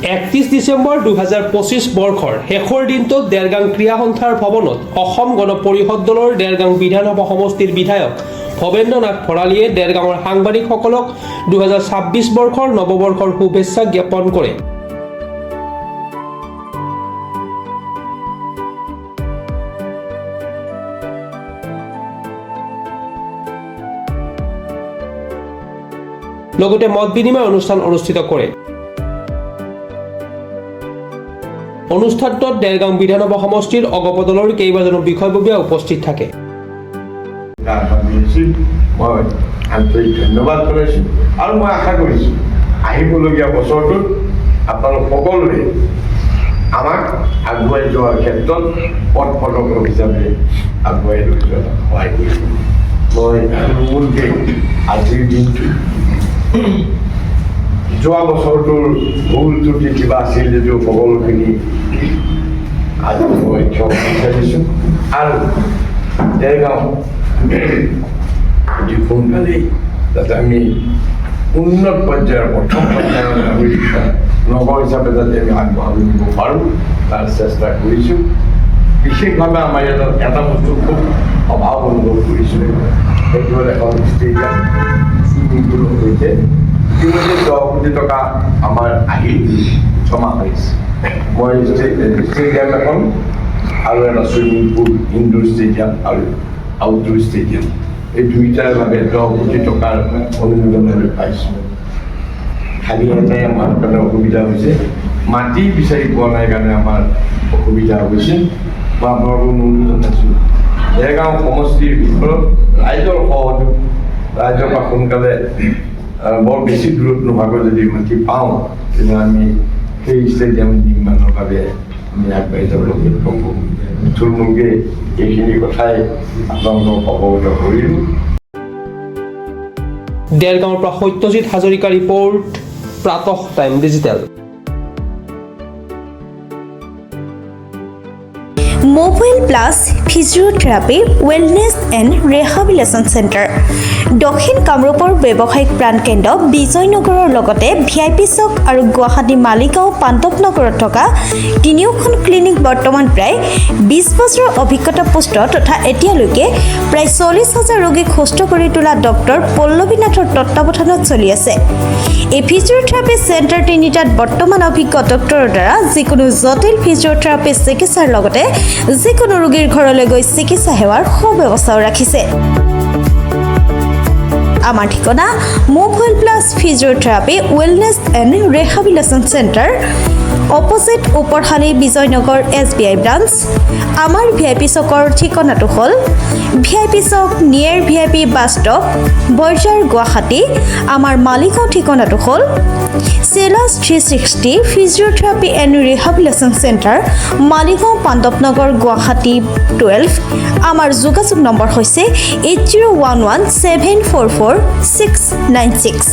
31 ডিচেম্বৰ 2025 বৰ্ষৰ শেষৰ দিনটোত দেৰগাং ক্ৰীড়া সন্থাৰ ভৱনত অসম গণ পৰিষদ দলৰ দেৰগাং বিধানসভা সমষ্টিৰ বিধায়ক ভৱেন্দ্ৰ নাথ ভৰালীয়ে দেৰগাঁৱৰ সাংবাদিকসকলক 2026 বৰ্ষৰ নৱবৰ্ষৰ শুভেচ্ছা জ্ঞাপন কৰে। লগতে মত বিনিময় অনুষ্ঠান অনুষ্ঠিত কৰে। অনুষ্ঠানটোত দেৰগাঁও বিধানসভা সমষ্টিৰ অগপ দলৰ কেইবাজনো বিষয়ববীয়া উপস্থিত থাকে। মই আন্তৰিক ধন্যবাদ জনাইছোঁ আৰু মই আশা কৰিছোঁ আহিবলগীয়া বছৰটোত আপোনালোক সকলোৱে আমাক আগুৱাই যোৱাৰ ক্ষেত্ৰত পথ প্ৰদৰ্শক হিচাপে আগুৱাই লৈ যোৱাত সহায় কৰিব। মই মূলকৈ আজিৰ দিনটো যোৱা বছৰটোৰ ভুল ত্ৰুটি কিবা আছিল যদিও সকলোখিনি আজি মই ক্ষমা বিচাৰিছোঁ আৰু দেৰগাঁও অতি সোনকালেই যাতে আমি উন্নত পৰ্যায়ৰ প্ৰথম পৰ্যায়ৰ নগৰ হিচাপে যাতে আমি আগবঢ়াই নিব পাৰোঁ তাৰ চেষ্টা কৰিছোঁ। বিশেষভাৱে আমাৰ ইয়াত এটা বস্তু খুব অভাৱ অনুভৱ কৰিছোঁ, সেইটো হ'ল এখন ষ্টেডিয়াম চুইমিং পুলৰ সৈতে ইতিমধ্যে 10 কোটি টকা আমাৰ আহিল জমা হৈছে। মই ষ্টেডিয়াম এখন আৰু এটা চুইমিং পুল, ইনডোৰ ষ্টেডিয়াম আৰু আউটডোৰ ষ্টেডিয়াম, এই দুইটাৰ বাবে 10 কোটি টকাৰ অনুমোদন আমি পাইছোঁ। খালি এটাই আমাৰ কাৰণে অসুবিধা হৈছে, মাটি বিচাৰি পোৱা নাই কাৰণে আমাৰ অসুবিধা হৈছে। মই আপোনালোকক অনুৰোধ জনাইছোঁ দেৰগাঁও সমষ্টিৰ ভিতৰত ৰাইজৰ সহযোগ, ৰাইজৰ পৰা সোনকালে বৰ বেছি দূৰত নোহোৱাকৈ যদি মাটি পাওঁ তেনে আমি সেই ষ্টেডিয়াম নিৰ্মাণৰ বাবে আমি আগবাঢ়ি যাবলৈ সক্ষম হ'ম। থুলমূলকৈ এইখিনি কথাই আপোনালোকক অৱগত কৰিলোঁ। দেৰগাঁৱৰ পৰা Satyajit Hazarika report, Pratah time digital. Mobile plus physiotherapy wellness and rehabilitation centre, দক্ষিণ কামৰূপৰ ব্যৱসায়িক প্ৰাণকেন্দ্ৰ বিজয়নগৰৰ লগতে VIP চক আৰু গুৱাহাটী মালিগাঁও পাণ্ডৱনগৰত থকা তিনিওখন ক্লিনিক বৰ্তমান প্ৰায় 20 বছৰৰ অভিজ্ঞতা পুষ্ট তথা এতিয়ালৈকে প্ৰায় 40,000 ৰোগীক সুস্থ কৰি তোলা ডক্টৰ পল্লৱী নাথৰ তত্বাৱধানত চলি আছে। এই ফিজিঅ'থেৰাপি চেণ্টাৰ তিনিটাত বৰ্তমান অভিজ্ঞ ডক্টৰৰ দ্বাৰা যিকোনো জটিল ফিজিঅ'থেৰাপি চিকিৎসাৰ লগতে যিকোনো ৰোগীৰ ঘৰলৈ গৈ চিকিৎসা সেৱাৰ সুব্যৱস্থাও ৰাখিছে। আমাৰ ঠিকনা mobile plus physiotherapy wellness and rehabilitation centre, opposite Oporshali Bijoynagar SBI branch. আমাৰ VIP চকৰ ঠিকনাটো হ'ল VIP chowk near VIP bus stop, Borjhar, Guwahati. আমাৰ মালিগাঁও ঠিকনাটো হ'ল Cellas 360 physiotherapy and rehabilitation centre, Maligaon Pandavnagar, Guwahati 12। আমাৰ যোগাযোগ নম্বৰ হৈছে 8011744696।